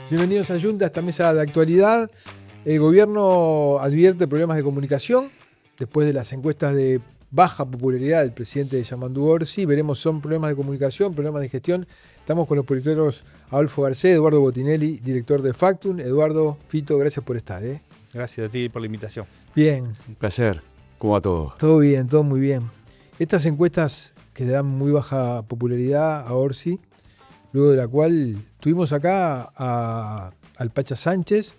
Bienvenidos a Junta, a esta mesa de actualidad. El gobierno advierte problemas de comunicación después de las encuestas de baja popularidad del presidente de Yamandu Orsi. Veremos, son problemas de comunicación, problemas de gestión. Estamos con los politólogos Adolfo Garcés, Eduardo Botinelli, director de Factum. Eduardo, Fito, gracias por estar. Gracias a ti por la invitación. Bien. Un placer. ¿Cómo va todo? Todo bien, todo muy bien. Estas encuestas que le dan muy baja popularidad a Orsi, luego de la cual tuvimos acá al Pacha Sánchez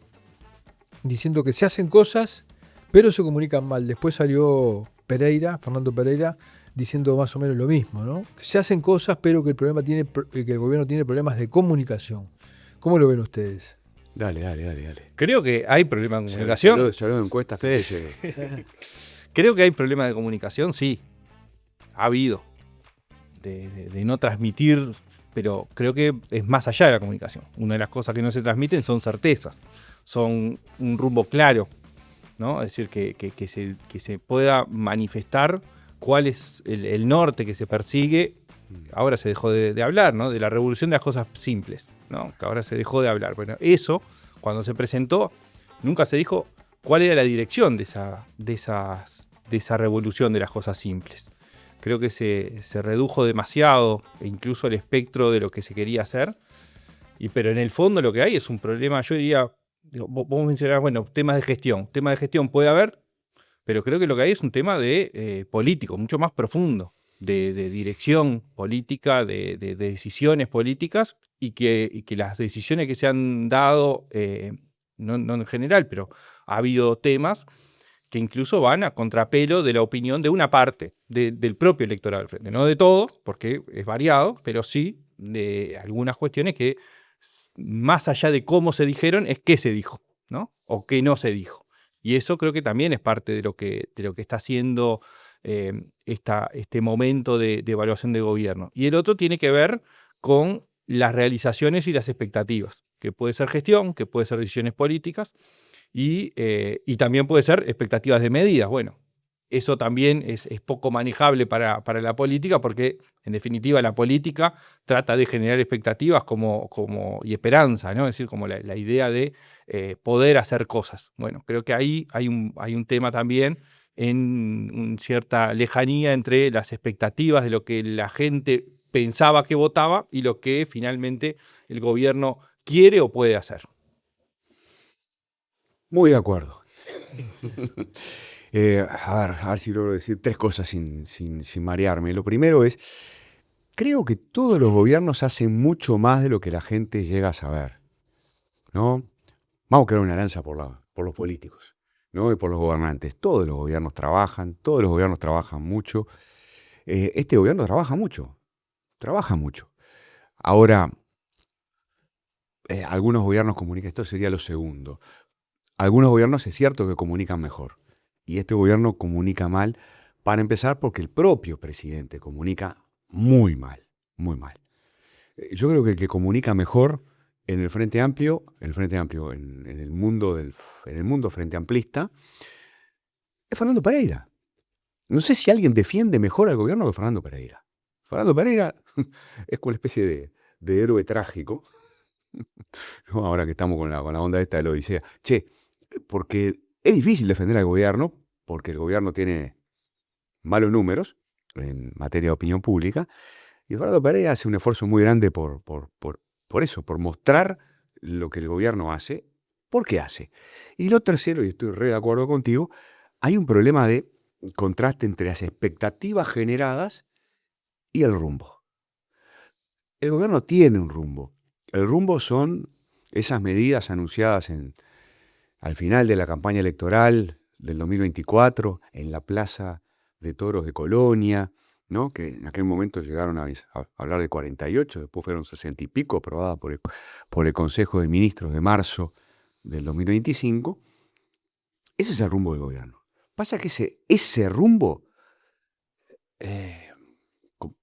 diciendo que se hacen cosas, pero se comunican mal. Después salió Fernando Pereira, diciendo más o menos lo mismo, ¿no? Que se hacen cosas, pero que el gobierno tiene problemas de comunicación. ¿Cómo lo ven ustedes? Dale. Creo que hay problemas de comunicación. Se habló de encuestas. Sí. Creo que hay problemas de comunicación, sí. Ha habido. De no transmitir, pero creo que es más allá de la comunicación. Una de las cosas que no se transmiten son certezas, son un rumbo claro, ¿no? Es decir, que se pueda manifestar cuál es el norte que se persigue. Ahora se dejó de hablar, ¿no? De la revolución de las cosas simples, ¿no? Que ahora se dejó de hablar. Bueno, eso, cuando se presentó, nunca se dijo cuál era la dirección de esa revolución de las cosas simples. Creo que se redujo demasiado, incluso el espectro de lo que se quería hacer. Pero en el fondo lo que hay es un problema, yo diría, vos mencionabas, bueno, temas de gestión. Temas de gestión puede haber, pero creo que lo que hay es un tema de político, mucho más profundo, de dirección política, de decisiones políticas, y que las decisiones que se han dado, no en general, pero ha habido temas que incluso van a contrapelo de la opinión de una parte del propio electorado del Frente. No de todo, porque es variado, pero sí de algunas cuestiones que, más allá de cómo se dijeron, es qué se dijo, ¿no? O qué no se dijo. Y eso creo que también es parte de lo que está haciendo este momento de evaluación de gobierno. Y el otro tiene que ver con las realizaciones y las expectativas, que puede ser gestión, que puede ser decisiones políticas, y también puede ser expectativas de medidas. Bueno, eso también es poco manejable para la política, porque en definitiva la política trata de generar expectativas y esperanza, ¿no? Es decir, como la idea de poder hacer cosas. Bueno, creo que ahí hay un tema también en cierta lejanía entre las expectativas de lo que la gente pensaba que votaba y lo que finalmente el gobierno quiere o puede hacer. Muy de acuerdo. A ver si logro decir tres cosas sin marearme. Lo primero es, creo que todos los gobiernos hacen mucho más de lo que la gente llega a saber, ¿no? Vamos a crear una lanza por los políticos, ¿no? Y por los gobernantes. Todos los gobiernos trabajan mucho. Este gobierno trabaja mucho. Ahora, algunos gobiernos comunican, esto sería lo segundo. Algunos gobiernos es cierto que comunican mejor, y este gobierno comunica mal, para empezar porque el propio presidente comunica muy mal. Yo creo que el que comunica mejor en el Frente Amplio, en el mundo frente amplista, es Fernando Pereira. No sé si alguien defiende mejor al gobierno que Fernando Pereira. Fernando Pereira es como una especie de héroe trágico, ¿no? Ahora que estamos con la onda esta de la Odisea. Porque es difícil defender al gobierno, porque el gobierno tiene malos números en materia de opinión pública, y Eduardo Pereira hace un esfuerzo muy grande por eso, por mostrar lo que el gobierno hace, por qué hace. Y lo tercero, y estoy re de acuerdo contigo, hay un problema de contraste entre las expectativas generadas y el rumbo. El gobierno tiene un rumbo. El rumbo son esas medidas anunciadas al final de la campaña electoral del 2024, en la Plaza de Toros de Colonia, ¿no? Que en aquel momento llegaron a hablar de 48, después fueron 60 y pico, aprobadas por el Consejo de Ministros de marzo del 2025. Ese es el rumbo del gobierno. Pasa que ese rumbo,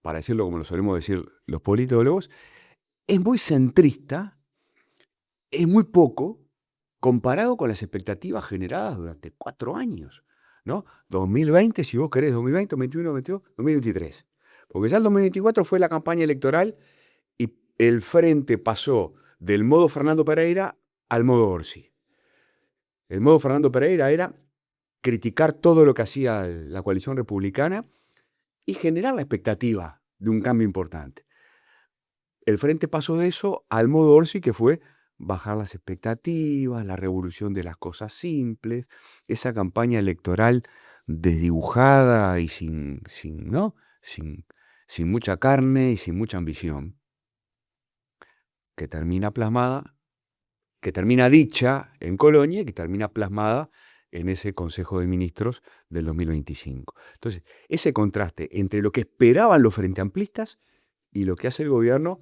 para decirlo como lo solemos decir los politólogos, es muy centrista, es muy poco, comparado con las expectativas generadas durante 4 años, ¿no? 2020, si vos querés, 2020, 2021, 2022, 2023. Porque ya el 2024 fue la campaña electoral y el Frente pasó del modo Fernando Pereira al modo Orsi. El modo Fernando Pereira era criticar todo lo que hacía la coalición republicana y generar la expectativa de un cambio importante. El Frente pasó de eso al modo Orsi, que fue bajar las expectativas, la revolución de las cosas simples, esa campaña electoral desdibujada y sin mucha carne y sin mucha ambición, que termina plasmada, que termina dicha en Colonia y que termina plasmada en ese Consejo de Ministros del 2025. Entonces, ese contraste entre lo que esperaban los frenteamplistas y lo que hace el gobierno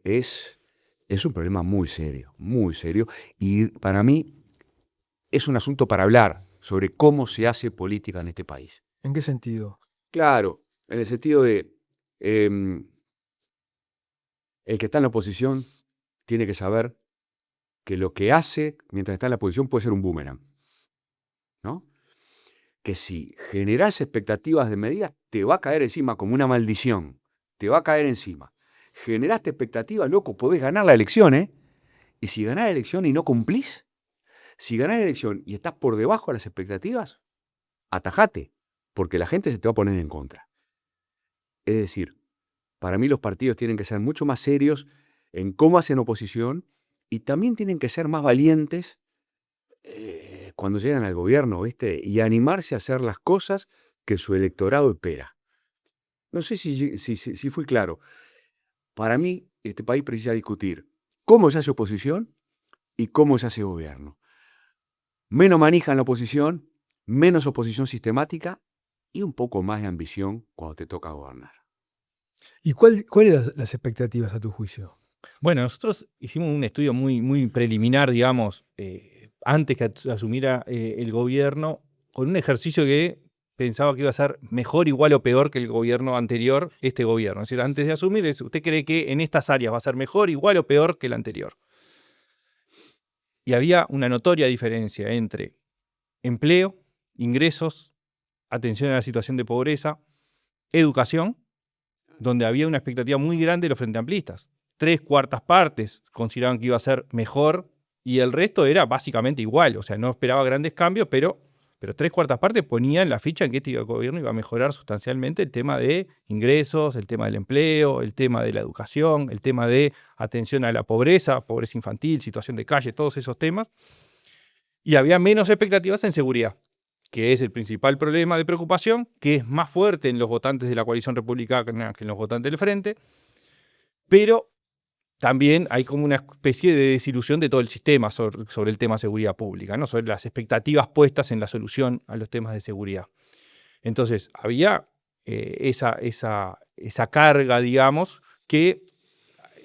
es un problema muy serio, y para mí es un asunto para hablar sobre cómo se hace política en este país. ¿En qué sentido? Claro, en el sentido de el que está en la oposición tiene que saber que lo que hace mientras está en la oposición puede ser un boomerang, ¿no? Que si generas expectativas de medidas, te va a caer encima como una maldición, te va a caer encima. Generaste expectativas, loco, podés ganar la elección, ¿eh? Y si ganás la elección y no cumplís, si ganás la elección y estás por debajo de las expectativas, atajate, porque la gente se te va a poner en contra. Es decir, para mí los partidos tienen que ser mucho más serios en cómo hacen oposición y también tienen que ser más valientes cuando llegan al gobierno, ¿viste? Y animarse a hacer las cosas que su electorado espera. No sé si fui claro. Para mí, este país precisa discutir cómo se hace oposición y cómo se hace gobierno. Menos manija en la oposición, menos oposición sistemática y un poco más de ambición cuando te toca gobernar. ¿Y cuáles eran las expectativas a tu juicio? Bueno, nosotros hicimos un estudio muy preliminar, digamos, antes que asumiera el gobierno, con un ejercicio que pensaba que iba a ser mejor, igual o peor que el gobierno anterior, este gobierno. Es decir, antes de asumir, ¿usted cree que en estas áreas va a ser mejor, igual o peor que el anterior? Y había una notoria diferencia entre empleo, ingresos, atención a la situación de pobreza, educación, donde había una expectativa muy grande de los frenteamplistas. 3/4 partes consideraban que iba a ser mejor y el resto era básicamente igual. O sea, no esperaba grandes cambios, pero 3/4 partes ponían la ficha en que este gobierno iba a mejorar sustancialmente el tema de ingresos, el tema del empleo, el tema de la educación, el tema de atención a la pobreza infantil, situación de calle, todos esos temas. Y había menos expectativas en seguridad, que es el principal problema de preocupación, que es más fuerte en los votantes de la coalición republicana que en los votantes del Frente, pero también hay como una especie de desilusión de todo el sistema sobre el tema de seguridad pública, ¿no? Sobre las expectativas puestas en la solución a los temas de seguridad. Entonces, había esa carga, digamos, que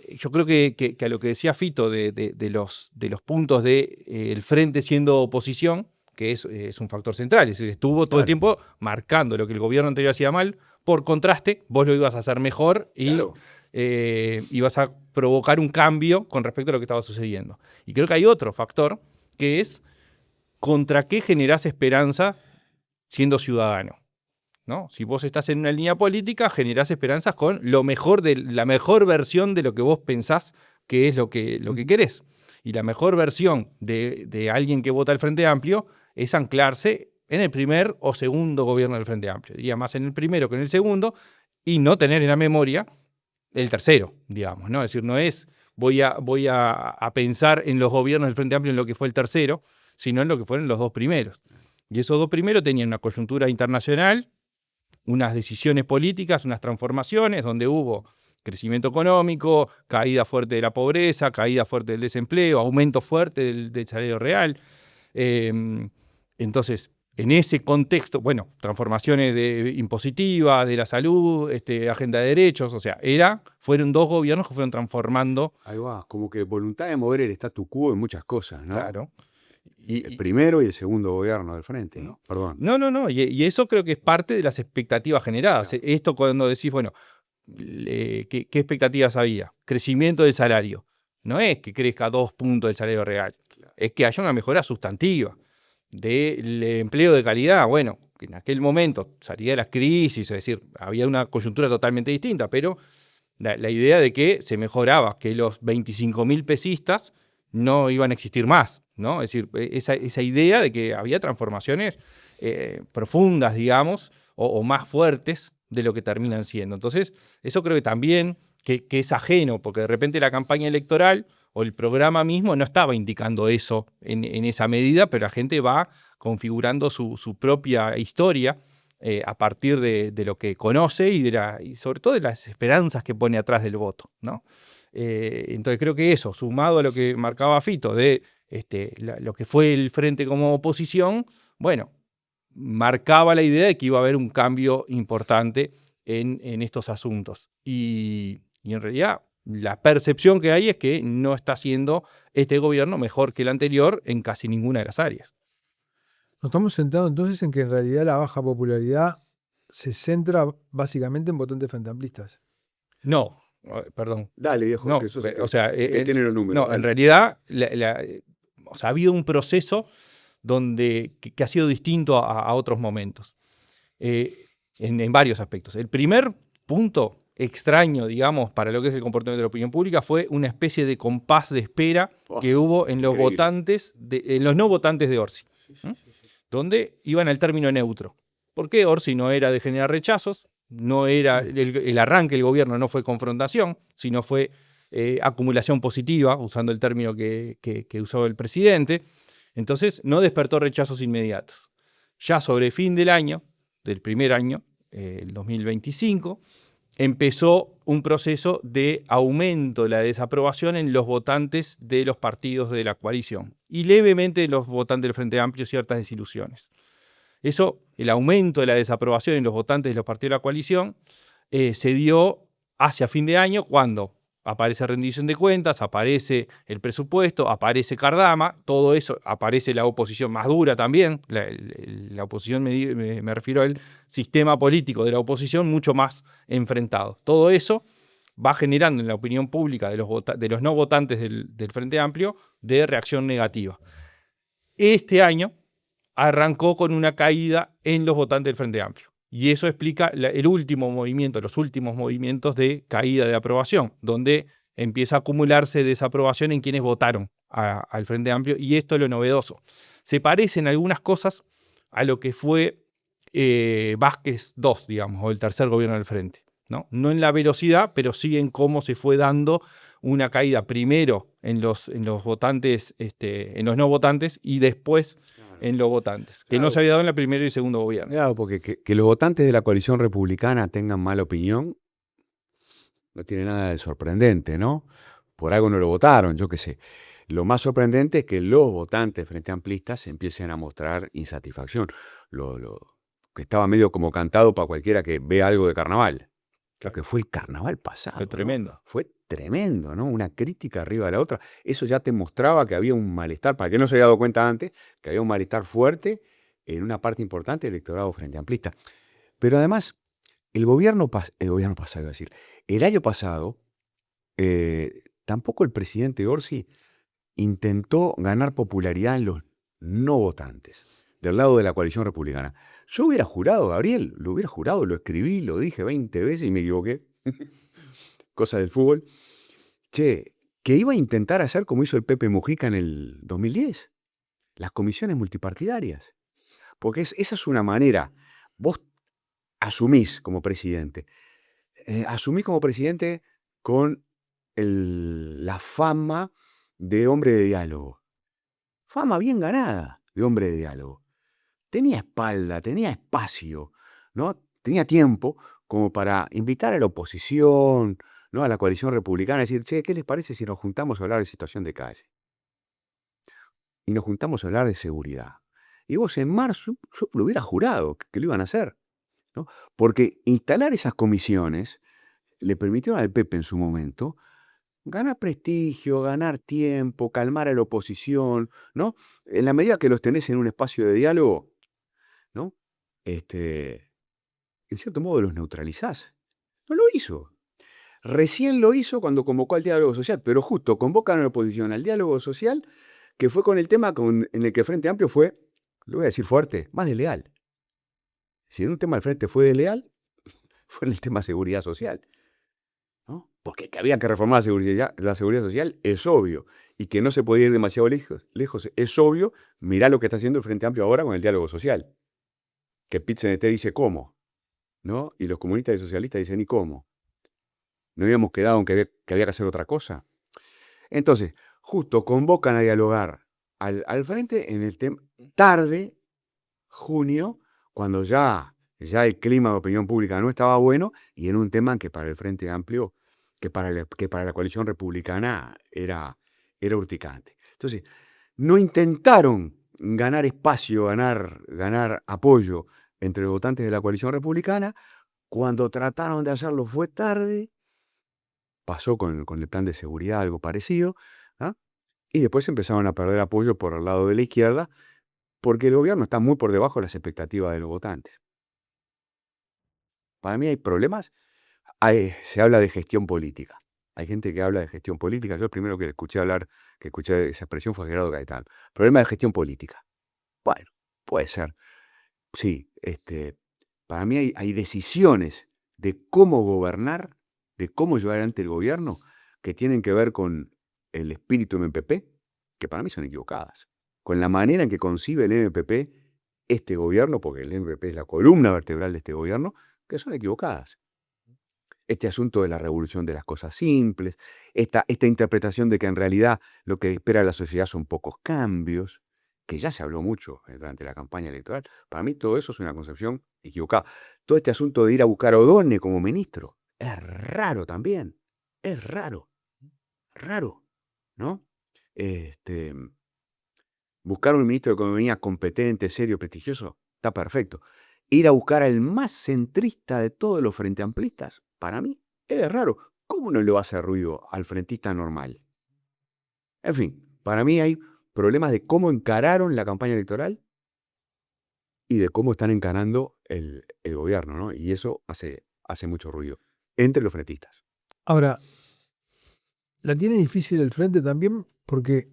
yo creo que a lo que decía Fito de los puntos del Frente siendo oposición, que es un factor central, es decir, estuvo todo el tiempo marcando lo que el gobierno anterior hacía mal, por contraste, vos lo ibas a hacer mejor y Claro. ibas a provocar un cambio con respecto a lo que estaba sucediendo. Y creo que hay otro factor, que es contra qué generás esperanza siendo ciudadano, ¿no? Si vos estás en una línea política, generás esperanzas con lo mejor la mejor versión de lo que vos pensás que es lo que querés. Y la mejor versión de alguien que vota al Frente Amplio es anclarse en el primer o segundo gobierno del Frente Amplio. Diría más en el primero que en el segundo, y no tener en la memoria el tercero, digamos, ¿no? Es decir, no es voy a pensar en los gobiernos del Frente Amplio en lo que fue el tercero, sino en lo que fueron los dos primeros. Y esos dos primeros tenían una coyuntura internacional, unas decisiones políticas, unas transformaciones, donde hubo crecimiento económico, caída fuerte de la pobreza, caída fuerte del desempleo, aumento fuerte del salario real. Entonces, en ese contexto, bueno, transformaciones impositivas, de la salud, agenda de derechos, o sea, fueron dos gobiernos que fueron transformando. Ahí va, como que voluntad de mover el statu quo en muchas cosas, ¿no? Claro. El primero y el segundo gobierno del Frente, ¿no? Perdón. No, y eso creo que es parte de las expectativas generadas. Claro. Esto cuando decís, bueno, ¿qué expectativas había? Crecimiento del salario. No es que crezca 2 puntos del salario real, claro. Es que haya una mejora sustantiva del empleo de calidad. Bueno, en aquel momento salía de las crisis, es decir, había una coyuntura totalmente distinta, pero la idea de que se mejoraba, que los 25.000 pesistas no iban a existir más, ¿no? Es decir, esa idea de que había transformaciones profundas, digamos, o más fuertes de lo que terminan siendo. Entonces, eso creo que también que es ajeno, porque de repente la campaña electoral o el programa mismo no estaba indicando eso en esa medida, pero la gente va configurando su propia historia a partir de lo que conoce y sobre todo de las esperanzas que pone atrás del voto, ¿no? Entonces creo que eso, sumado a lo que marcaba Fito de lo que fue el frente como oposición, bueno, marcaba la idea de que iba a haber un cambio importante en estos asuntos. Y en realidad la percepción que hay es que no está haciendo este gobierno mejor que el anterior en casi ninguna de las áreas. Nos estamos centrando entonces en que en realidad la baja popularidad se centra básicamente en votantes frente amplistas. No, perdón. Dale, viejo, No, que sos o sea, el que tiene los números. no, dale. en realidad o sea, ha habido un proceso que ha sido distinto a otros momentos, en varios aspectos. El primer punto extraño, digamos, para lo que es el comportamiento de la opinión pública fue una especie de compás de espera que hubo en los increíble. votantes, en los no votantes de Orsi, donde iban al término neutro. ¿Por qué Orsi no era de generar rechazos? No era el arranque del gobierno no fue confrontación, sino fue acumulación positiva, usando el término que usó el presidente. Entonces no despertó rechazos inmediatos. Ya sobre fin del año, del primer año, el 2025, empezó un proceso de aumento de la desaprobación en los votantes de los partidos de la coalición y levemente en los votantes del Frente Amplio ciertas desilusiones. Eso, el aumento de la desaprobación en los votantes de los partidos de la coalición se dio hacia fin de año cuando aparece rendición de cuentas, aparece el presupuesto, aparece Cardama, todo eso, aparece la oposición más dura también, la oposición me refiero al sistema político de la oposición mucho más enfrentado. Todo eso va generando en la opinión pública de los no votantes del Frente Amplio de reacción negativa. Este año arrancó con una caída en los votantes del Frente Amplio. Y eso explica el último movimiento, los últimos movimientos de caída de aprobación, donde empieza a acumularse desaprobación en quienes votaron al Frente Amplio, y esto es lo novedoso. Se parecen algunas cosas a lo que fue Vázquez II, digamos, o el tercer gobierno del Frente, ¿no? No en la velocidad, pero sí en cómo se fue dando una caída primero en los votantes, en los no votantes, y después en los votantes, que no se había dado en el primero y segundo gobierno. Claro, porque que los votantes de la coalición republicana tengan mala opinión no tiene nada de sorprendente, ¿no? Por algo no lo votaron, yo qué sé. Lo más sorprendente es que los votantes frente amplistas empiecen a mostrar insatisfacción, lo que estaba medio como cantado para cualquiera que vea algo de carnaval. Claro que fue el carnaval pasado. Fue tremendo. ¿No? Fue tremendo, ¿no? Una crítica arriba de la otra. Eso ya te mostraba que había un malestar, para que no se haya dado cuenta antes, que había un malestar fuerte en una parte importante del electorado frente amplista. Pero además, el año pasado, tampoco el presidente Orsi intentó ganar popularidad en los no votantes, del lado de la coalición republicana. Yo hubiera jurado, Gabriel, lo hubiera jurado, lo escribí, lo dije 20 veces y me equivoqué. Cosa del fútbol. Che, que iba a intentar hacer como hizo el Pepe Mujica en el 2010. Las comisiones multipartidarias. Porque esa es una manera. Vos asumís como presidente. Asumís como presidente con la fama de hombre de diálogo. Fama bien ganada de hombre de diálogo. Tenía espalda, tenía espacio, ¿no? Tenía tiempo como para invitar a la oposición, ¿no? A la coalición republicana, a decir, che, ¿qué les parece si nos juntamos a hablar de situación de calle? Y nos juntamos a hablar de seguridad. Y vos en marzo, yo lo hubiera jurado que lo iban a hacer, ¿no? Porque instalar esas comisiones le permitieron al Pepe en su momento ganar prestigio, ganar tiempo, calmar a la oposición, ¿no? En la medida que los tenés en un espacio de diálogo, ¿no? En cierto modo los neutralizás. No lo hizo. Recién lo hizo cuando convocó al diálogo social, pero justo convocan a la oposición al diálogo social, que fue con el tema en el que el Frente Amplio fue, lo voy a decir fuerte, más desleal. Si en un tema el Frente fue desleal, fue en el tema seguridad social, ¿no? Porque que había que reformar la seguridad social es obvio. Y que no se podía ir demasiado lejos es obvio. Mirá lo que está haciendo el Frente Amplio ahora con el diálogo social. Que Pit-CNT dice cómo, ¿no? Y los comunistas y socialistas dicen ¿y cómo? ¿No habíamos quedado en que había que hacer otra cosa? Entonces, justo convocan a dialogar al Frente en el tema tarde, junio, cuando ya el clima de opinión pública no estaba bueno, y en un tema que para el Frente Amplio, que para la coalición republicana era urticante. Entonces, no intentaron ganar espacio, ganar apoyo entre los votantes de la coalición republicana. Cuando trataron de hacerlo fue tarde. Pasó con el plan de seguridad algo parecido, ¿ah? Y después empezaron a perder apoyo por el lado de la izquierda, porque el gobierno está muy por debajo de las expectativas de los votantes. Para mí hay problemas. Se habla de gestión política. Hay gente que habla de gestión política. Yo el primero que escuché esa expresión fue Gerardo Caetano. Problema de gestión política. Bueno, puede ser. Sí, para mí hay decisiones de cómo gobernar, de cómo llevar adelante el gobierno, que tienen que ver con el espíritu MPP, que para mí son equivocadas. Con la manera en que concibe el MPP este gobierno, porque el MPP es la columna vertebral de este gobierno, que son equivocadas. Este asunto de la revolución de las cosas simples, esta interpretación de que en realidad lo que espera la sociedad son pocos cambios, que ya se habló mucho durante la campaña electoral. Para mí todo eso es una concepción equivocada. Todo este asunto de ir a buscar a O'Donnell como ministro es raro también. Es raro, ¿no? Buscar un ministro de Economía competente, serio, prestigioso, está perfecto. Ir a buscar al más centrista de todos los frente amplistas, para mí, es raro. ¿Cómo no le va a hacer ruido al frentista normal? En fin, para mí hay problemas de cómo encararon la campaña electoral y de cómo están encarando el gobierno, ¿no? Y eso hace mucho ruido entre los frentistas. Ahora, la tiene difícil el Frente también porque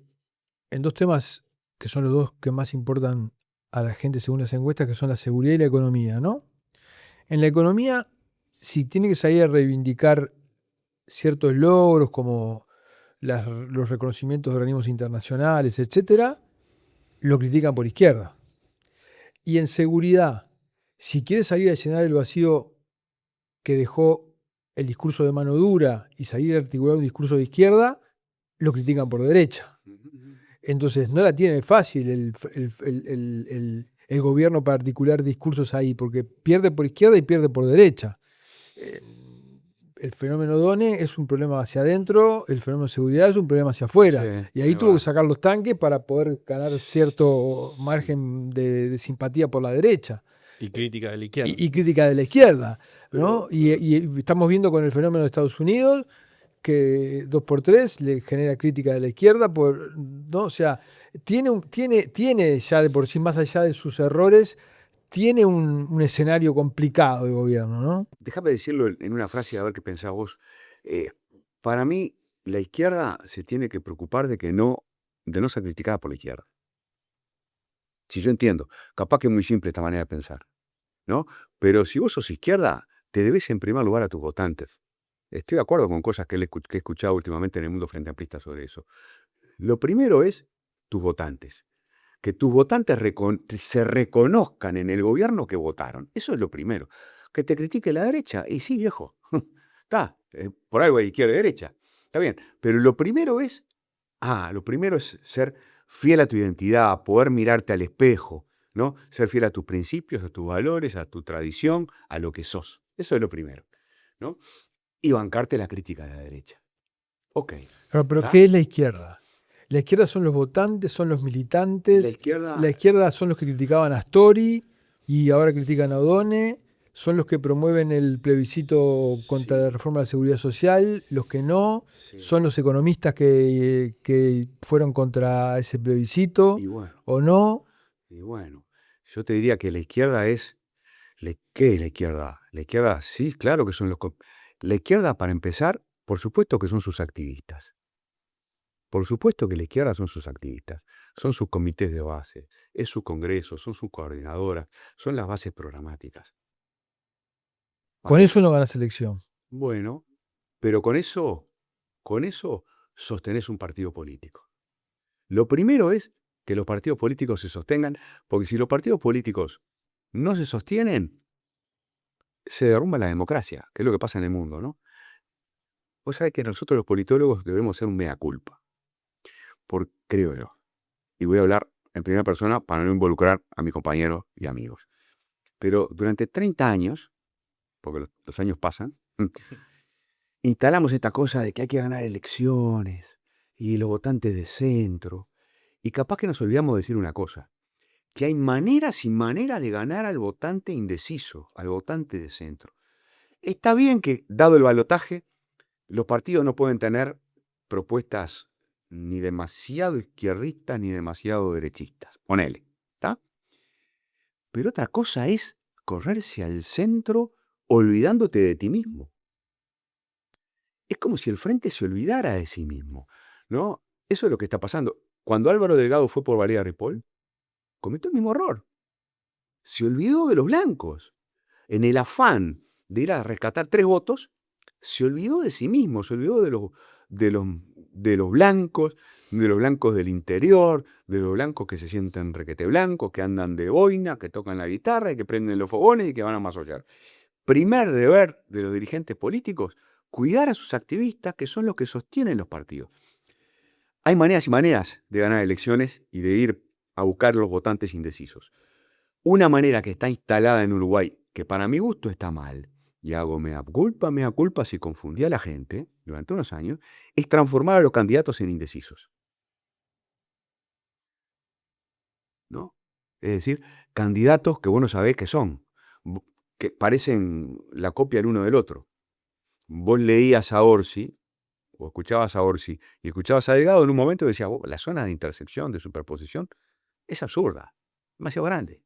en dos temas que son los dos que más importan a la gente según las encuestas, que son la seguridad y la economía, ¿no? En la economía, si tiene que salir a reivindicar ciertos logros como los reconocimientos de organismos internacionales, etcétera, lo critican por izquierda. Y en seguridad, si quiere salir a llenar el vacío que dejó el discurso de mano dura y salir a articular un discurso de izquierda, lo critican por derecha. Entonces no la tiene fácil el gobierno para articular discursos ahí, porque pierde por izquierda y pierde por derecha. El fenómeno DONE es un problema hacia adentro, el fenómeno de seguridad es un problema hacia afuera. Sí, y ahí tuvo que sacar los tanques para poder ganar cierto margen de simpatía por la derecha. Y crítica de la izquierda. Y crítica de la izquierda, ¿no? Y estamos viendo con el fenómeno de Estados Unidos que 2x3 le genera crítica de la izquierda, ¿no? O sea, tiene ya de por sí, más allá de sus errores, tiene un escenario complicado de gobierno, ¿no? Déjame decirlo en una frase, a ver qué pensás vos. Para mí, la izquierda se tiene que preocupar de no ser criticada por la izquierda. Si yo entiendo, capaz que es muy simple esta manera de pensar, ¿no? Pero si vos sos izquierda, te debes en primer lugar a tus votantes. Estoy de acuerdo con cosas que he escuchado últimamente en el mundo frente amplista sobre eso. Lo primero es tus votantes. Que tus votantes se reconozcan en el gobierno que votaron. Eso es lo primero. Que te critique la derecha. Y sí, viejo. Está. Por algo hay izquierda y derecha. Está bien. Pero lo primero es ser fiel a tu identidad, poder mirarte al espejo, ¿no? Ser fiel a tus principios, a tus valores, a tu tradición, a lo que sos. Eso es lo primero, ¿no? Y bancarte la crítica de la derecha. Ok. Pero ¿qué es la izquierda? La izquierda son los votantes, son los militantes. La izquierda son los que criticaban a Astori y ahora critican a O'Donnell. Son los que promueven el plebiscito contra la reforma de la seguridad social. Los que no. Son los economistas que fueron contra ese plebiscito. ¿O no? Y bueno, yo te diría que la izquierda es... ¿Qué es la izquierda? La izquierda, sí, claro que son los... La izquierda, para empezar, por supuesto que son sus activistas. Por supuesto que la izquierda son sus activistas, son sus comités de base, es su congreso, son sus coordinadoras, son las bases programáticas. Con eso no ganas elección. Bueno, Pero con eso sostenés un partido político. Lo primero es que los partidos políticos se sostengan, porque si los partidos políticos no se sostienen, se derrumba la democracia, que es lo que pasa en el mundo, ¿no? Vos sabés que nosotros los politólogos debemos ser un mea culpa, creo yo. Y voy a hablar en primera persona para no involucrar a mis compañeros y amigos. Pero durante 30 años, porque los años pasan, instalamos esta cosa de que hay que ganar elecciones y los votantes de centro. Y capaz que nos olvidamos de decir una cosa, que hay maneras y maneras de ganar al votante indeciso, al votante de centro. Está bien que, dado el balotaje, los partidos no pueden tener propuestas ni demasiado izquierdistas ni demasiado derechistas. Ponele, ¿está? Pero otra cosa es correrse al centro olvidándote de ti mismo. Es como si el frente se olvidara de sí mismo, ¿no? Eso es lo que está pasando. Cuando Álvaro Delgado fue por Valeria Ripoll, cometió el mismo error. Se olvidó de los blancos. En el afán de ir a rescatar 3 votos, se olvidó de sí mismo, se olvidó de los blancos del interior, de los blancos que se sienten requete blancos, que andan de boina, que tocan la guitarra y que prenden los fogones y que van a masollar. Primer deber de los dirigentes políticos, cuidar a sus activistas, que son los que sostienen los partidos. Hay maneras y maneras de ganar elecciones y de ir a buscar los votantes indecisos. Una manera que está instalada en Uruguay, que para mi gusto está mal, y hago mea culpa si confundí a la gente durante unos años, es transformar a los candidatos en indecisos. ¿No? Es decir, candidatos que vos no sabés qué son, que parecen la copia el uno del otro. Vos leías a Orsi, o escuchabas a Orsi, y escuchabas a Delgado en un momento y decías, la zona de intersección, de superposición, es absurda, demasiado grande.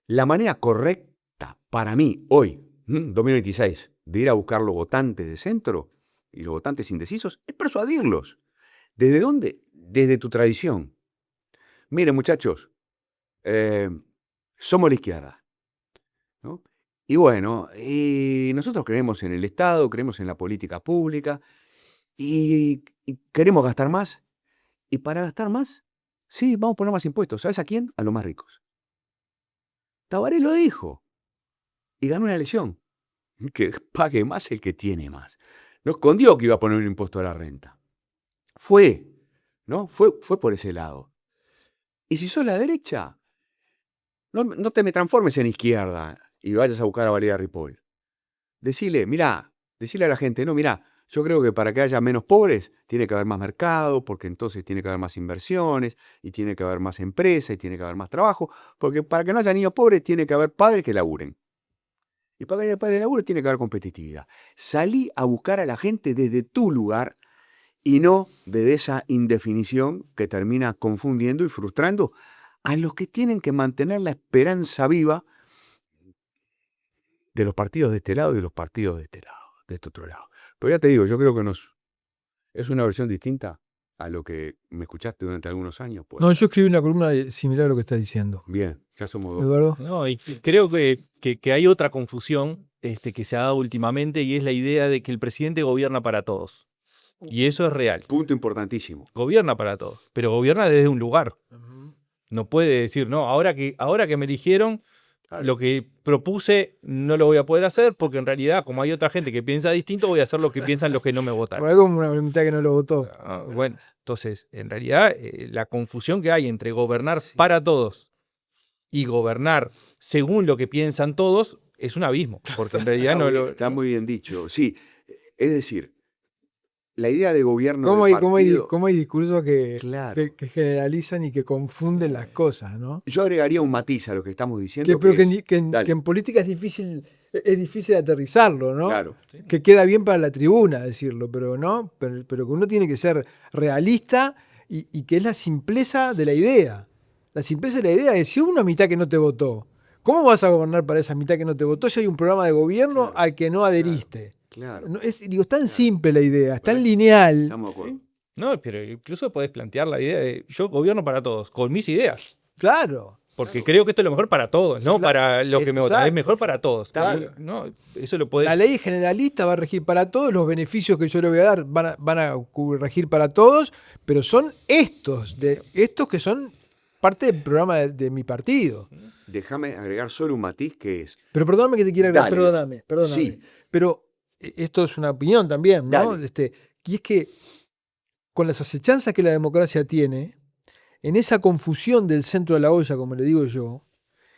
La manera correcta para mí, hoy, 2026, de ir a buscar los votantes de centro y los votantes indecisos, es persuadirlos. ¿Desde dónde? Desde tu tradición. Miren, muchachos, somos la izquierda, ¿no? Y bueno, y nosotros creemos en el Estado, creemos en la política pública y queremos gastar más. Y para gastar más, sí, vamos a poner más impuestos. ¿Sabes a quién? A los más ricos. Tabaré lo dijo y ganó una elección. Que pague más el que tiene más. No escondió que iba a poner un impuesto a la renta. Fue, ¿no? Fue por ese lado. Y si sos la derecha, no te me transformes en izquierda y vayas a buscar a Valeria Ripoll. Decile a la gente, no, mirá, yo creo que para que haya menos pobres tiene que haber más mercado, porque entonces tiene que haber más inversiones, y tiene que haber más empresas, y tiene que haber más trabajo, porque para que no haya niños pobres tiene que haber padres que laburen. Y para que haya padres que laburen tiene que haber competitividad. Salí a buscar a la gente desde tu lugar y no desde esa indefinición que termina confundiendo y frustrando a los que tienen que mantener la esperanza viva de los partidos de este lado y de los partidos de este lado, de este otro lado. Pero ya te digo, yo creo que es una versión distinta a lo que me escuchaste durante algunos años. Pues. No, yo escribí una columna similar a lo que estás diciendo. Bien, ya somos 2. ¿Eduardo? No, y creo que hay otra confusión que se ha dado últimamente y es la idea de que el presidente gobierna para todos. Y eso es real. Punto importantísimo. Gobierna para todos, pero gobierna desde un lugar. No puede decir, no, ahora que me eligieron, claro, lo que propuse no lo voy a poder hacer porque en realidad, como hay otra gente que piensa distinto, voy a hacer lo que piensan los que no me votaron. Por algo una mitad que no lo votó. Bueno, entonces, en realidad, la confusión que hay entre gobernar para todos y gobernar según lo que piensan todos es un abismo, porque en realidad Está muy bien dicho, sí. Es decir, la idea de gobierno ¿Cómo partido, hay discursos claro, que generalizan y que confunden las cosas, ¿no? Yo agregaría un matiz a lo que estamos diciendo. Pero que en política es difícil aterrizarlo, ¿no? Claro. Que queda bien para la tribuna decirlo, pero no, pero que uno tiene que ser realista y que es la simpleza de la idea. La simpleza de la idea es, si hubo una mitad que no te votó, ¿cómo vas a gobernar para esa mitad que no te votó si hay un programa de gobierno, claro, al que no adheriste? Claro. No, es tan simple la idea, es tan lineal. Estamos de acuerdo. No, pero incluso podés plantear la idea de yo gobierno para todos, con mis ideas. Claro. Porque creo que esto es lo mejor para todos, no para los que me votan. Es Exacto. mejor para todos. Claro. No, eso lo puede. La ley generalista va a regir para todos, los beneficios que yo le voy a dar van a regir para todos, pero son estos que son parte del programa de mi partido. Déjame agregar solo un matiz que es. Pero perdóname que te quiera agregar, Dale. perdóname. Sí. Pero esto es una opinión también, ¿no? Dale. Y es que con las acechanzas que la democracia tiene, en esa confusión del centro de la olla, como le digo yo,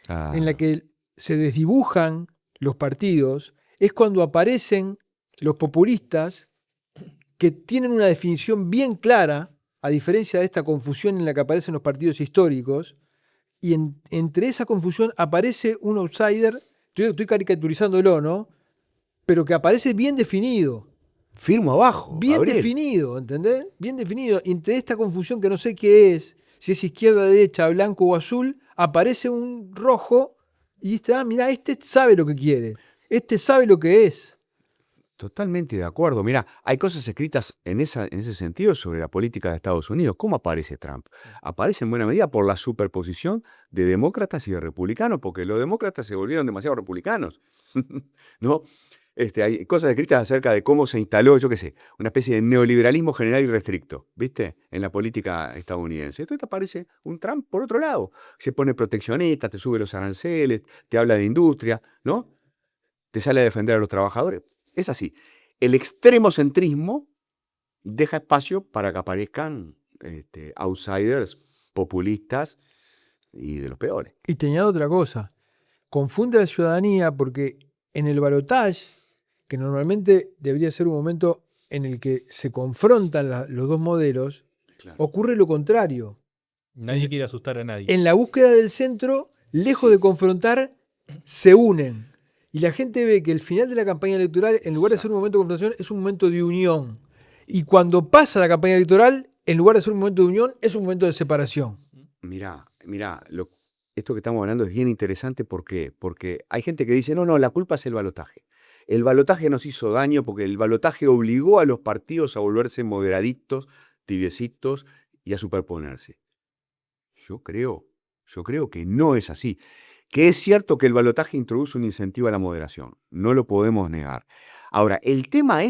en la que se desdibujan los partidos, es cuando aparecen los populistas que tienen una definición bien clara, a diferencia de esta confusión en la que aparecen los partidos históricos, y entre esa confusión aparece un outsider, estoy caricaturizándolo, ¿no? Pero que aparece bien definido. Firmo abajo. Bien Gabriel. definido, ¿entendés? Bien definido. Y entre esta confusión que no sé qué es, si es izquierda, derecha, blanco o azul, aparece un rojo y dice, mirá, este sabe lo que quiere, este sabe lo que es. Totalmente de acuerdo. Mira, hay cosas escritas en ese sentido sobre la política de Estados Unidos. ¿Cómo aparece Trump? Aparece en buena medida por la superposición de demócratas y de republicanos, porque los demócratas se volvieron demasiado republicanos. ¿No? Hay cosas escritas acerca de cómo se instaló, yo qué sé, una especie de neoliberalismo general y restricto, ¿viste? En la política estadounidense. Entonces te aparece un Trump por otro lado. Se pone proteccionista, te sube los aranceles, te habla de industria, ¿no? Te sale a defender a los trabajadores. Es así. El extremocentrismo deja espacio para que aparezcan outsiders populistas y de los peores. Y te añado otra cosa, confunde a la ciudadanía porque en el balotaje, que normalmente debería ser un momento en el que se confrontan los dos modelos, Claro. ocurre lo contrario. Nadie quiere asustar a nadie. En la búsqueda del centro, lejos de confrontar, se unen. Y la gente ve que el final de la campaña electoral, en lugar de ser un momento de confrontación, es un momento de unión. Y cuando pasa la campaña electoral, en lugar de ser un momento de unión, es un momento de separación. Mirá, esto que estamos hablando es bien interesante. ¿Por qué? Porque hay gente que dice, no, la culpa es el balotaje. El balotaje nos hizo daño porque el balotaje obligó a los partidos a volverse moderaditos, tibiecitos y a superponerse. Yo creo que no es así. Que es cierto que el balotaje introduce un incentivo a la moderación. No lo podemos negar. Ahora, el tema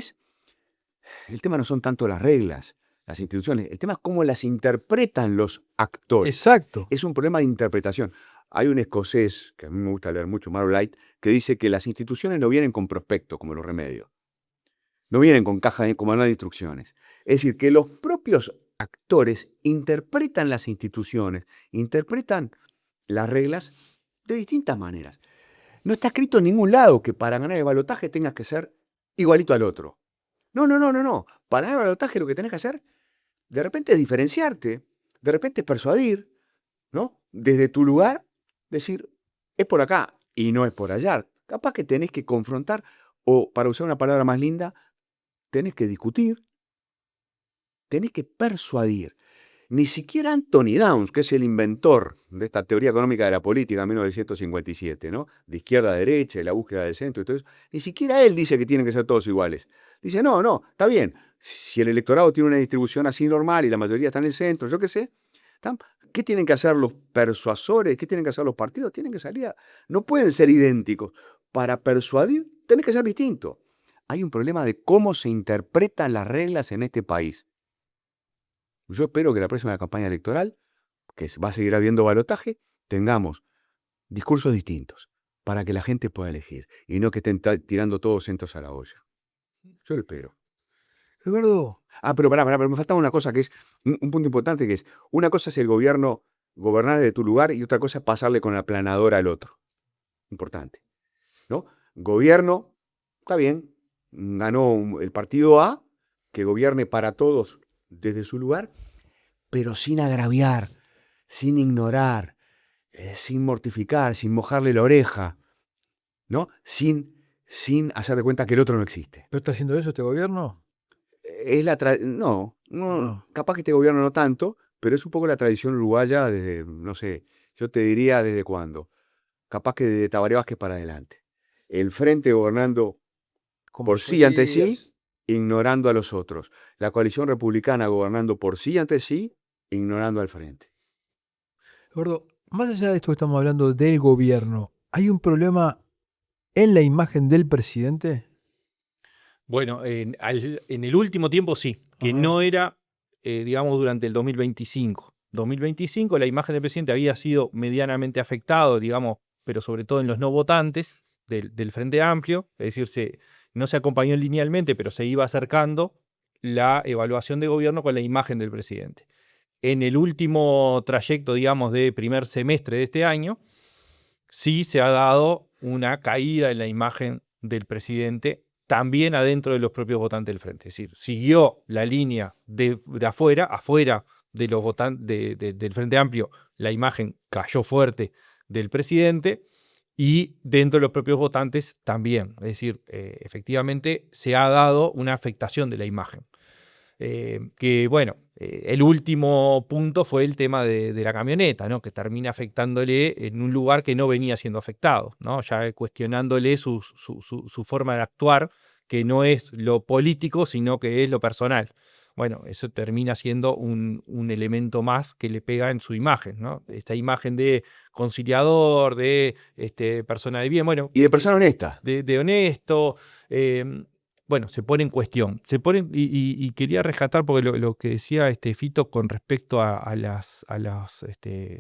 no son tanto las reglas, las instituciones. El tema es cómo las interpretan los actores. Exacto. Es un problema de interpretación. Hay un escocés, que a mí me gusta leer mucho, Marlight, que dice que las instituciones no vienen con prospecto, como los remedios. No vienen con caja como manual de instrucciones. Es decir, que los propios actores interpretan las instituciones, interpretan las reglas de distintas maneras. No está escrito en ningún lado que para ganar el balotaje tengas que ser igualito al otro. No. Para ganar el balotaje lo que tenés que hacer, de repente, es diferenciarte, de repente es persuadir, ¿no? Desde tu lugar, decir, es por acá y no es por allá. Capaz que tenés que confrontar, o para usar una palabra más linda, tenés que discutir, tenés que persuadir. Ni siquiera Anthony Downs, que es el inventor de esta teoría económica de la política en 1957, ¿no? De izquierda a derecha, de la búsqueda del centro y todo eso, ni siquiera él dice que tienen que ser todos iguales. Dice, no, está bien. Si el electorado tiene una distribución así normal y la mayoría está en el centro, yo qué sé, ¿qué tienen que hacer los persuasores? ¿Qué tienen que hacer los partidos? Tienen que salir no pueden ser idénticos. Para persuadir, tenés que ser distinto. Hay un problema de cómo se interpretan las reglas en este país. Yo espero que la próxima campaña electoral, que va a seguir habiendo balotaje, tengamos discursos distintos para que la gente pueda elegir y no que estén tirando todos centros a la olla. Yo lo espero. Eduardo. Pero me faltaba una cosa que es un punto importante, que es, una cosa es el gobierno, gobernar desde tu lugar, y otra cosa es pasarle con la aplanadora al otro. Importante, ¿no? Gobierno, está bien, ganó el partido A, que gobierne para todos desde su lugar, pero sin agraviar, sin ignorar, sin mortificar, sin mojarle la oreja, ¿no? Sin hacer de cuenta que el otro no existe. ¿Pero está haciendo eso este gobierno? No, capaz que este gobierno no tanto, pero es un poco la tradición uruguaya desde, no sé, yo te diría desde cuándo. Capaz que desde Tabaré Vázquez para adelante. El frente gobernando por sí ante sí, ignorando a los otros. La coalición republicana gobernando por sí ante sí, ignorando al frente. Eduardo, más allá de esto que estamos hablando del gobierno, ¿hay un problema en la imagen del presidente? Bueno, en el último tiempo sí, que Ajá. no era, digamos, durante el 2025. 2025 la imagen del presidente había sido medianamente afectado, digamos, pero sobre todo en los no votantes del Frente Amplio, es decir, no se acompañó linealmente, pero se iba acercando la evaluación de gobierno con la imagen del presidente. En el último trayecto, digamos, de primer semestre de este año, sí se ha dado una caída en la imagen del presidente, también adentro de los propios votantes del Frente. Es decir, siguió la línea de afuera de los votantes del Frente Amplio, la imagen cayó fuerte del presidente, y dentro de los propios votantes también. Es decir, efectivamente se ha dado una afectación de la imagen. Que bueno, el último punto fue el tema de la camioneta, ¿no? Que termina afectándole en un lugar que no venía siendo afectado, ¿no? Ya cuestionándole su forma de actuar, que no es lo político, sino que es lo personal. Bueno, eso termina siendo un elemento más que le pega en su imagen, ¿no? Esta imagen de conciliador, de persona de bien, bueno, Y de persona honesta. de honesto, bueno, se pone en cuestión. Y quería rescatar, porque lo que decía Fito con respecto a las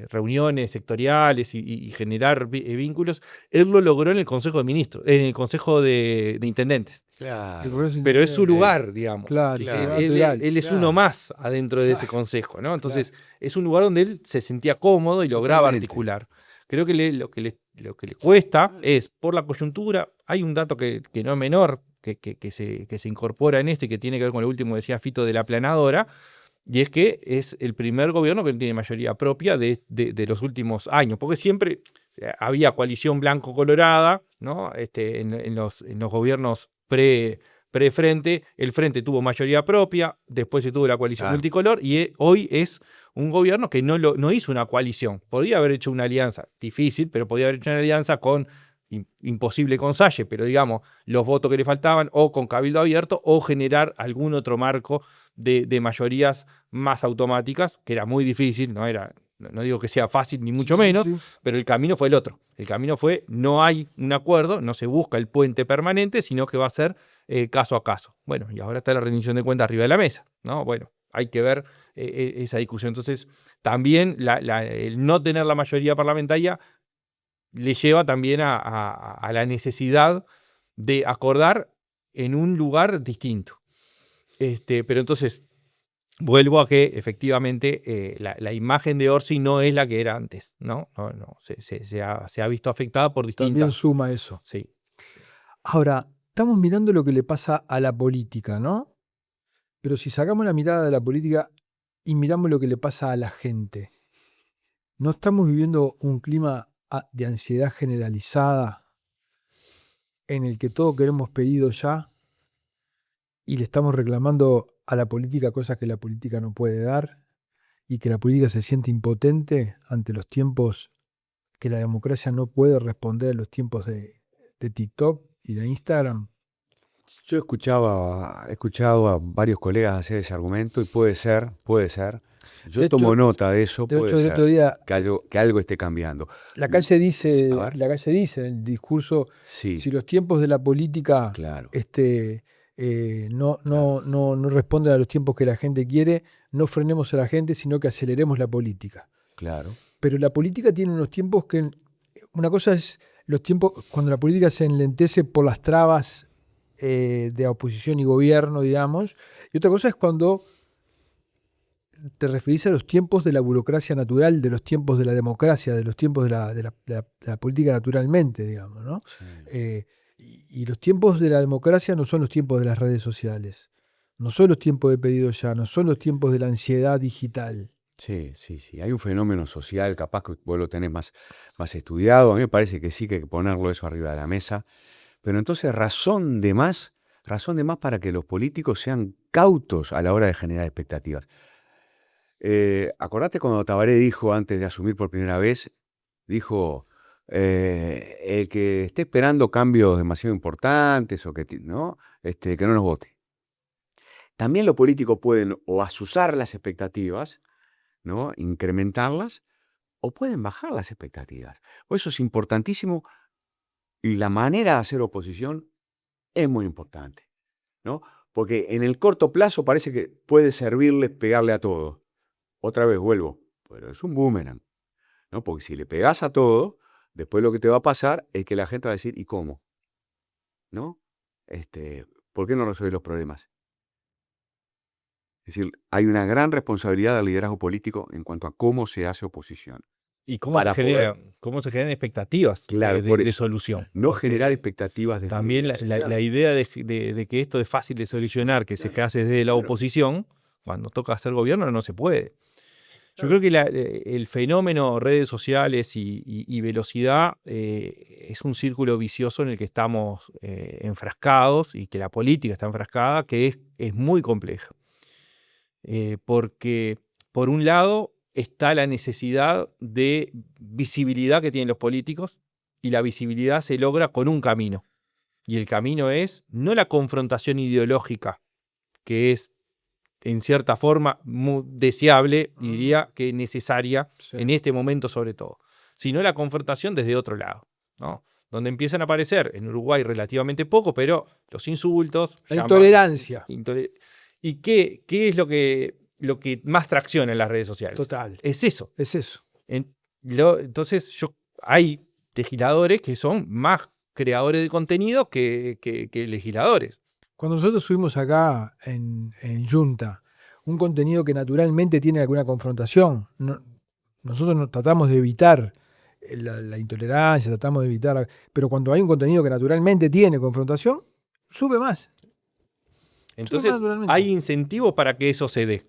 reuniones sectoriales y generar vínculos, él lo logró en el Consejo de Ministros, en el Consejo de Intendentes. Claro. Pero es su lugar, digamos. Claro, Claro. Él es uno más adentro de ese consejo, ¿no? Entonces, es un lugar donde él se sentía cómodo y lograba Totalmente. articular. Creo que lo que le cuesta es, por la coyuntura, hay un dato que no es menor, que se incorpora en esto y que tiene que ver con lo último que decía Fito de la aplanadora, y es que es el primer gobierno que no tiene mayoría propia de los últimos años, porque siempre había coalición blanco-colorada, ¿no? En los gobiernos pre-frente, el frente tuvo mayoría propia, después se tuvo la coalición multicolor, y hoy es un gobierno que no hizo una coalición. Podría haber hecho una alianza, difícil, pero podría haber hecho una alianza con, imposible con Salle, pero digamos, los votos que le faltaban, o con Cabildo Abierto, o generar algún otro marco de mayorías más automáticas, que era muy difícil, no digo que sea fácil, ni mucho menos, pero el camino fue el otro. El camino fue, no hay un acuerdo, no se busca el puente permanente, sino que va a ser caso a caso. Bueno, y ahora está la rendición de cuentas arriba de la mesa, ¿no? Bueno, hay que ver esa discusión. Entonces, también el no tener la mayoría parlamentaria le lleva también a la necesidad de acordar en un lugar distinto. Pero entonces, vuelvo a que efectivamente la imagen de Orsi no es la que era antes, ¿no? Se ha visto afectada por distintas... También suma eso. Sí. Ahora, estamos mirando lo que le pasa a la política, ¿no? Pero si sacamos la mirada de la política y miramos lo que le pasa a la gente, ¿no estamos viviendo un clima de ansiedad generalizada en el que todo queremos pedido ya y le estamos reclamando a la política cosas que la política no puede dar y que la política se siente impotente ante los tiempos que la democracia no puede responder a los tiempos de TikTok y de Instagram? Yo he escuchado a varios colegas hacer ese argumento y puede ser. Yo De tomo hecho- nota de eso, De hecho, puede el otro ser día que algo esté cambiando. la calle dice, A ver. en el discurso, Sí, si los tiempos de la política claro. no responden a los tiempos que la gente quiere, no frenemos a la gente, sino que aceleremos la política. Claro. Pero la política tiene unos tiempos que... Una cosa es los tiempos cuando la política se enlentece por las trabas de oposición y gobierno, digamos, y otra cosa es cuando te referís a los tiempos de la burocracia natural, de los tiempos de la democracia, de los tiempos de la política naturalmente, digamos, ¿no? Sí. Y los tiempos de la democracia no son los tiempos de las redes sociales, no son los tiempos de pedido ya, no son los tiempos de la ansiedad digital. Sí. Hay un fenómeno social, capaz que vos lo tenés más estudiado. A mí me parece que sí que hay que ponerlo eso arriba de la mesa. Pero entonces razón de más para que los políticos sean cautos a la hora de generar expectativas. Acordate cuando Tabaré dijo, antes de asumir por primera vez, dijo, el que esté esperando cambios demasiado importantes o que no nos vote. También los políticos pueden o azuzar las expectativas, ¿no? Incrementarlas, o pueden bajar las expectativas. Por eso es importantísimo y la manera de hacer oposición es muy importante, ¿no? Porque en el corto plazo parece que puede servirles pegarle a todo. Otra vez vuelvo, pero es un boomerang, ¿no? Porque si le pegás a todo, después lo que te va a pasar es que la gente va a decir, ¿y cómo? ¿No? ¿Por qué no resolver los problemas? Es decir, hay una gran responsabilidad del liderazgo político en cuanto a cómo se hace oposición. Y cómo Para cómo se generan expectativas Claro, de, por de eso. solución. No Porque generar expectativas de también la idea de que esto es fácil de solucionar, que se hace desde la Claro. oposición, cuando toca hacer gobierno no se puede. Yo Claro. creo que el fenómeno redes sociales y velocidad es un círculo vicioso en el que estamos enfrascados y que la política está enfrascada, que es muy compleja. Porque, por un lado, está la necesidad de visibilidad que tienen los políticos, y la visibilidad se logra con un camino. Y el camino es no la confrontación ideológica, que es en cierta forma muy deseable, y diría que necesaria en este momento sobre todo, sino la confrontación desde otro lado, ¿no? Donde empiezan a aparecer, en Uruguay relativamente poco, pero los insultos, La intolerancia. ¿Y qué es lo que más tracciona en las redes sociales? Total. Es eso. Es eso. Entonces hay legisladores que son más creadores de contenido que legisladores. Cuando nosotros subimos acá en Junta un contenido que naturalmente tiene alguna confrontación, nosotros tratamos de evitar la intolerancia, tratamos de evitar, pero cuando hay un contenido que naturalmente tiene confrontación, sube más. Entonces hay incentivos para que eso se dé,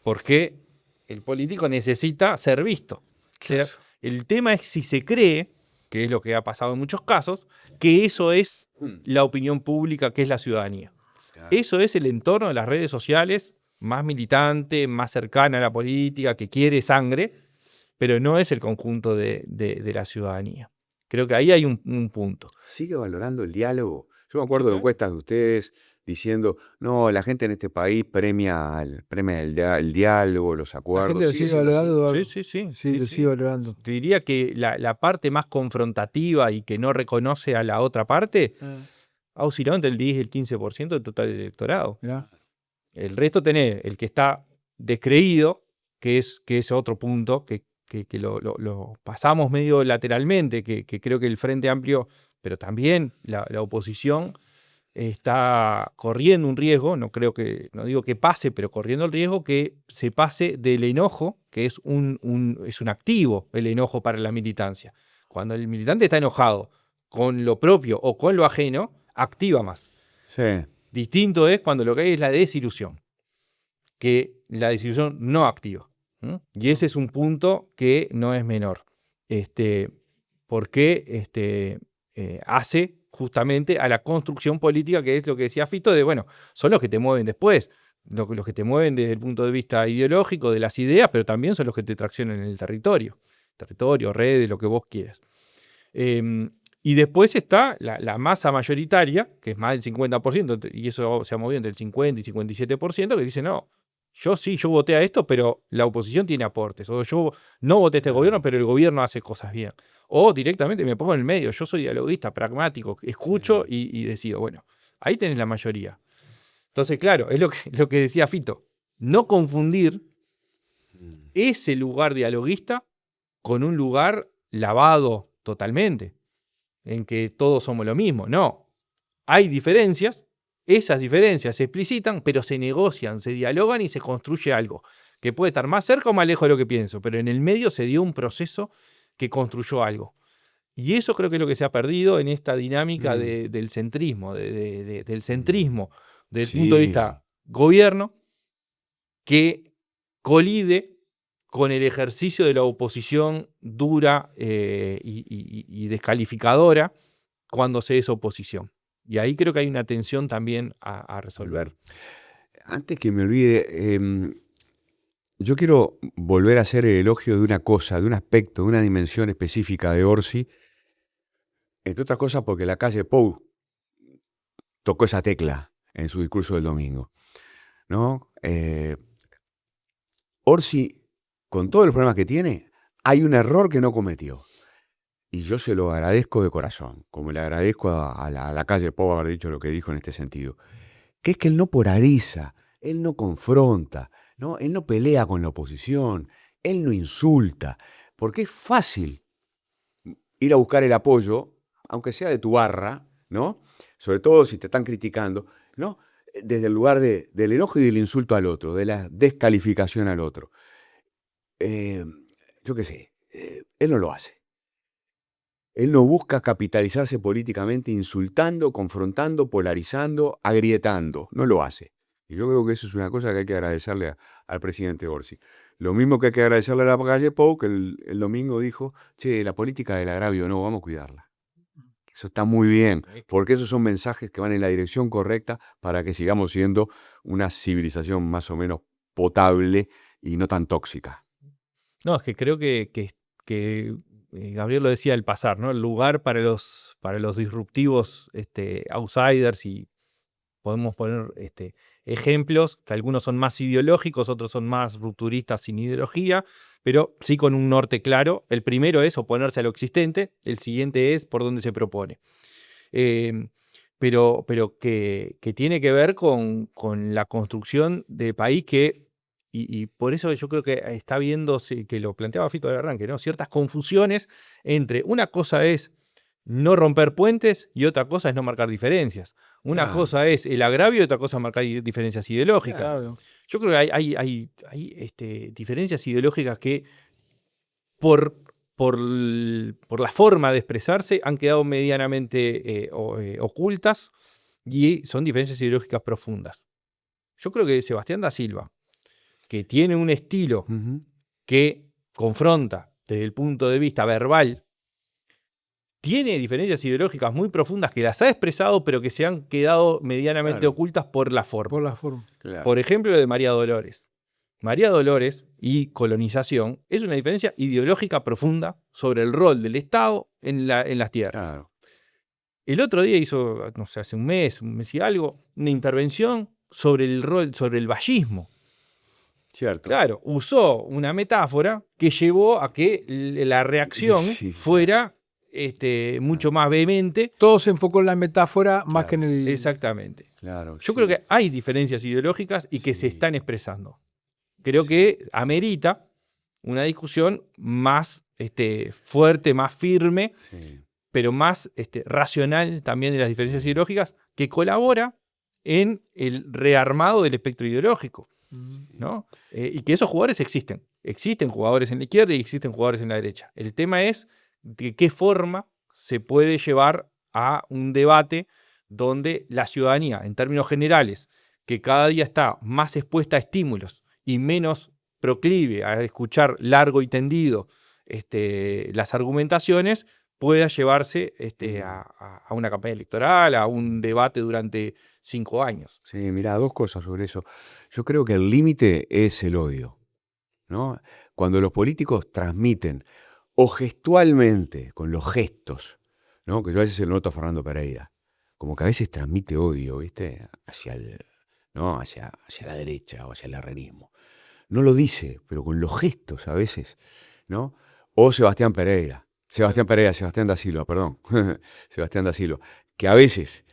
porque el político necesita ser visto. O sea, el tema es si se cree, que es lo que ha pasado en muchos casos, que eso es la opinión pública, que es la ciudadanía. Eso es el entorno de las redes sociales, más militante, más cercana a la política, que quiere sangre, pero no es el conjunto de la ciudadanía. Creo que ahí hay un punto. ¿Sigue valorando el diálogo? Yo me acuerdo de encuestas de ustedes diciendo, no, la gente en este país premia el diálogo, los acuerdos. La gente lo sigue valorando. Sí, lo sigue valorando. Te diría que la parte más confrontativa y que no reconoce a la otra parte ha oscilado entre el 10 y el 15% del total del electorado. Mirá. El resto tenés el que está descreído, que es otro punto, que lo pasamos medio lateralmente, que creo que el Frente Amplio, pero también la oposición, está corriendo un riesgo, no digo que pase, pero corriendo el riesgo que se pase del enojo, que es un activo el enojo para la militancia. Cuando el militante está enojado con lo propio o con lo ajeno, activa más. Sí. Distinto es cuando lo que hay es la desilusión, que la desilusión no activa. Y ese es un punto que no es menor. Porque hace justamente a la construcción política, que es lo que decía Fito, de bueno, son los que te mueven después, los que te mueven desde el punto de vista ideológico, de las ideas, pero también son los que te traccionan en el territorio, redes, lo que vos quieras. Y después está la masa mayoritaria, que es más del 50%, y eso se ha movido entre el 50 y 57%, que dice, no, yo voté a esto, pero la oposición tiene aportes. O yo no voté a este gobierno, pero el gobierno hace cosas bien. O directamente me pongo en el medio, yo soy dialoguista, pragmático, escucho y decido. Bueno, ahí tenés la mayoría. Entonces, claro, es lo que decía Fito. No confundir ese lugar dialoguista con un lugar lavado totalmente, en que todos somos lo mismo. No, hay diferencias, esas diferencias se explicitan, pero se negocian, se dialogan y se construye algo, que puede estar más cerca o más lejos de lo que pienso, pero en el medio se dio un proceso que construyó algo. Y eso creo que es lo que se ha perdido en esta dinámica del centrismo, del centrismo, desde el punto de vista gobierno, que colide con el ejercicio de la oposición dura y descalificadora cuando se es oposición. Y ahí creo que hay una tensión también a resolver. Antes que me olvide, yo quiero volver a hacer el elogio de una cosa, de un aspecto, de una dimensión específica de Orsi, entre otras cosas porque la calle Pou tocó esa tecla en su discurso del domingo, ¿no? Orsi, con todos los problemas que tiene, hay un error que no cometió. Y yo se lo agradezco de corazón, como le agradezco a la calle Pou haber dicho lo que dijo en este sentido, que es que él no polariza, él no confronta, ¿no? Él no pelea con la oposición, él no insulta, porque es fácil ir a buscar el apoyo, aunque sea de tu barra, ¿no? Sobre todo si te están criticando, ¿no? Desde el lugar del enojo y del insulto al otro, de la descalificación al otro. Yo qué sé, él no lo hace. Él no busca capitalizarse políticamente insultando, confrontando, polarizando, agrietando. No lo hace. Y yo creo que eso es una cosa que hay que agradecerle al presidente Orsi. Lo mismo que hay que agradecerle a la calle Pou, que el domingo dijo, che, la política del agravio no, vamos a cuidarla. Eso está muy bien, porque esos son mensajes que van en la dirección correcta para que sigamos siendo una civilización más o menos potable y no tan tóxica. No, es que creo que Gabriel lo decía al pasar, ¿no? El lugar para los disruptivos outsiders, y podemos poner ejemplos, que algunos son más ideológicos, otros son más rupturistas sin ideología, pero sí con un norte claro. El primero es oponerse a lo existente, el siguiente es por dónde se propone. Pero que tiene que ver con la construcción de país y por eso yo creo que está viendo, que lo planteaba Fito del arranque, ¿no? Ciertas confusiones entre una cosa es no romper puentes y otra cosa es no marcar diferencias. Una cosa es el agravio y otra cosa es marcar diferencias ideológicas. Claro. Yo creo que hay diferencias ideológicas que por la forma de expresarse han quedado medianamente ocultas y son diferencias ideológicas profundas. Yo creo que Sebastián da Silva, que tiene un estilo que confronta desde el punto de vista verbal, tiene diferencias ideológicas muy profundas que las ha expresado, pero que se han quedado medianamente ocultas por la forma. Por la forma. Claro. Por ejemplo, lo de María Dolores. María Dolores y colonización es una diferencia ideológica profunda sobre el rol del Estado en las tierras. Claro. El otro día hizo, no sé, hace un mes y algo, una intervención sobre el rol, sobre el vallismo. Cierto. Claro, usó una metáfora que llevó a que la reacción fuera mucho más vehemente. Todo se enfocó en la metáfora más que en el... Exactamente. Claro, Yo creo que hay diferencias ideológicas y que se están expresando. Creo que amerita una discusión más fuerte, más firme, pero más racional también de las diferencias ideológicas, que colabora en el rearmado del espectro ideológico, ¿no? Y que esos jugadores existen. Existen jugadores en la izquierda y existen jugadores en la derecha. El tema es de qué forma se puede llevar a un debate donde la ciudadanía, en términos generales, que cada día está más expuesta a estímulos y menos proclive a escuchar largo y tendido las argumentaciones, pueda llevarse a una campaña electoral, a un debate durante 5 años. Sí, mirá, dos cosas sobre eso. Yo creo que el límite es el odio, ¿no? Cuando los políticos transmiten, o gestualmente, con los gestos, ¿no? Que yo a veces se lo noto a Fernando Pereira, como que a veces transmite odio, ¿viste? Hacia la derecha o hacia el herrerismo. No lo dice, pero con los gestos a veces, ¿no? O Sebastián da Silva, perdón. Sebastián da Silva, que a veces,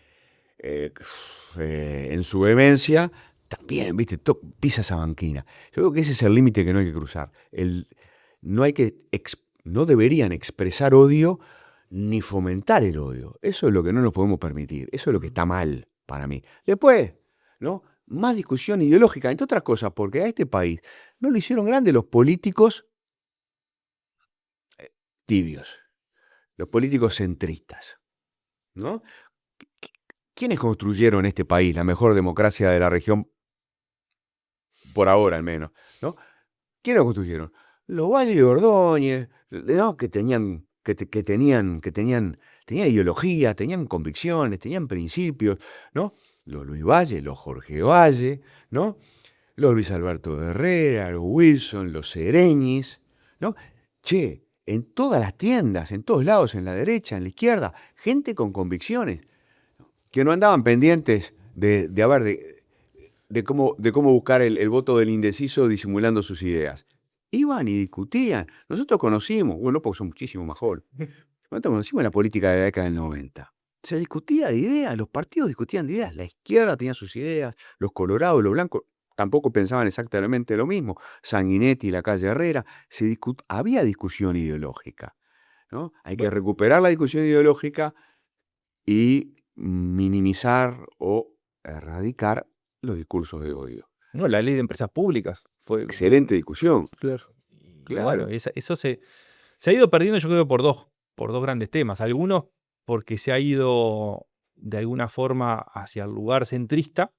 en su vehemencia, también, ¿viste? Pisa esa banquina. Yo creo que ese es el límite que no hay que cruzar. No deberían expresar odio ni fomentar el odio. Eso es lo que no nos podemos permitir. Eso es lo que está mal para mí. Después, ¿no? Más discusión ideológica, entre otras cosas, porque a este país no lo hicieron grande los políticos tibios, los políticos centristas, ¿no? ¿Quiénes construyeron este país, la mejor democracia de la región, por ahora al menos, ¿no? ¿Quiénes lo construyeron? Los Valle de Ordóñez, ¿no? Que tenían ideología, tenían convicciones, tenían principios, ¿no? Los Luis Valle, los Jorge Valle, ¿no? Los Luis Alberto Herrera, los Wilson, los Sereñis, ¿no? Che, en todas las tiendas, en todos lados, en la derecha, en la izquierda, gente con convicciones, que no andaban pendientes de cómo buscar el voto del indeciso disimulando sus ideas. iban y discutían. Nosotros conocimos, bueno, porque son muchísimo más jóvenes, nosotros conocimos la política de la década del 90. Se discutía de ideas, los partidos discutían de ideas, la izquierda tenía sus ideas, los colorados, los blancos tampoco pensaban exactamente lo mismo, Sanguinetti, la calle Herrera, había discusión ideológica, ¿no? Hay que recuperar la discusión ideológica y minimizar o erradicar los discursos de odio. No, la ley de empresas públicas fue... Excelente discusión. Claro. Y Claro. bueno, eso se ha ido perdiendo, yo creo, por dos grandes temas. Algunos porque se ha ido de alguna forma hacia el lugar centrista,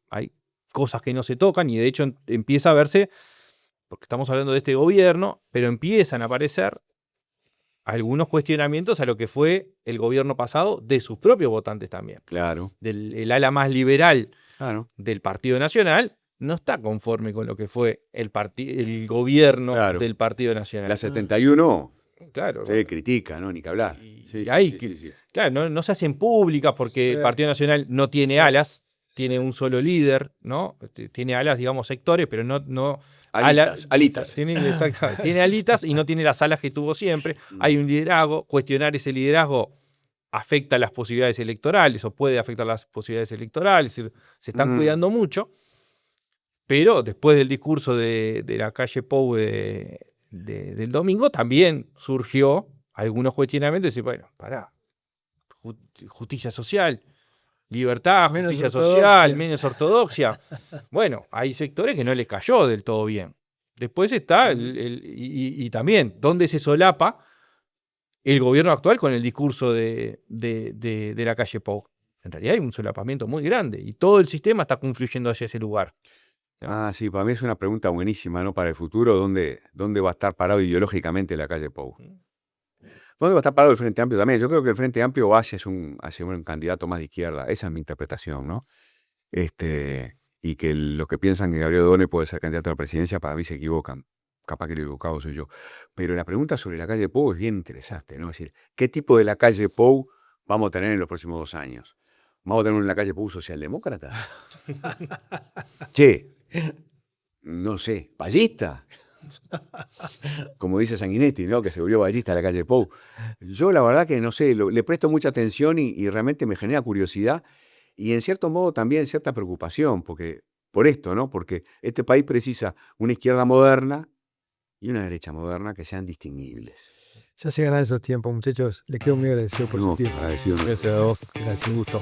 hay cosas que no se tocan y de hecho empieza a verse, porque estamos hablando de este gobierno, pero empiezan a aparecer algunos cuestionamientos a lo que fue el gobierno pasado de sus propios votantes también. Claro, El ala más liberal claro. del Partido Nacional no está conforme con lo que fue el gobierno Claro. del Partido Nacional. La 71 Claro. se critica, ¿no? Ni que hablar. Y Sí, hay sí, que- sí, sí. Claro, no se hacen públicas porque Sí. el Partido Nacional no tiene alas, tiene un solo líder, ¿no? Tiene alas, digamos, sectores, pero no Alitas. Tiene alitas y no tiene las alas que tuvo siempre. Hay un liderazgo, cuestionar ese liderazgo afecta las posibilidades electorales o puede afectar las posibilidades electorales, es decir, se están cuidando mucho, pero después del discurso de la calle Pou del domingo también surgió algunos cuestionamientos y decir, bueno, pará, justicia social, libertad, Menos justicia ortodoxia. social, menos ortodoxia. Bueno, hay sectores que no les cayó del todo bien. Después está y también dónde se solapa el gobierno actual con el discurso de la calle Pou. En realidad hay un solapamiento muy grande y todo el sistema está confluyendo hacia ese lugar. Ah, sí, para mí es una pregunta buenísima, ¿no? Para el futuro, ¿dónde va a estar parado ideológicamente la calle Pou? ¿Dónde va a estar parado el Frente Amplio también? Yo creo que el Frente Amplio va hacia un candidato más de izquierda. Esa es mi interpretación, ¿no? Y que los que piensan que Gabriel Ordóñez puede ser candidato a la presidencia, para mí se equivocan. Capaz que lo equivocado soy yo. Pero la pregunta sobre la calle Pou es bien interesante, ¿no? Es decir, ¿qué tipo de la calle Pou vamos a tener en los próximos 2 años? ¿Vamos a tener una calle Pou socialdemócrata? Che, no sé, ballista. Como dice Sanguinetti, ¿no? Que se volvió ballista a la calle Pou. Yo la verdad que no sé, le presto mucha atención y realmente me genera curiosidad y en cierto modo también cierta preocupación, por esto, ¿no? Porque este país precisa una izquierda moderna y una derecha moderna que sean distinguibles. Ya se ganan esos tiempos, muchachos. Les quedo muy agradecido por su tiempo. Agradecido, ¿no? Gracias a vos. Gracias. Un gusto.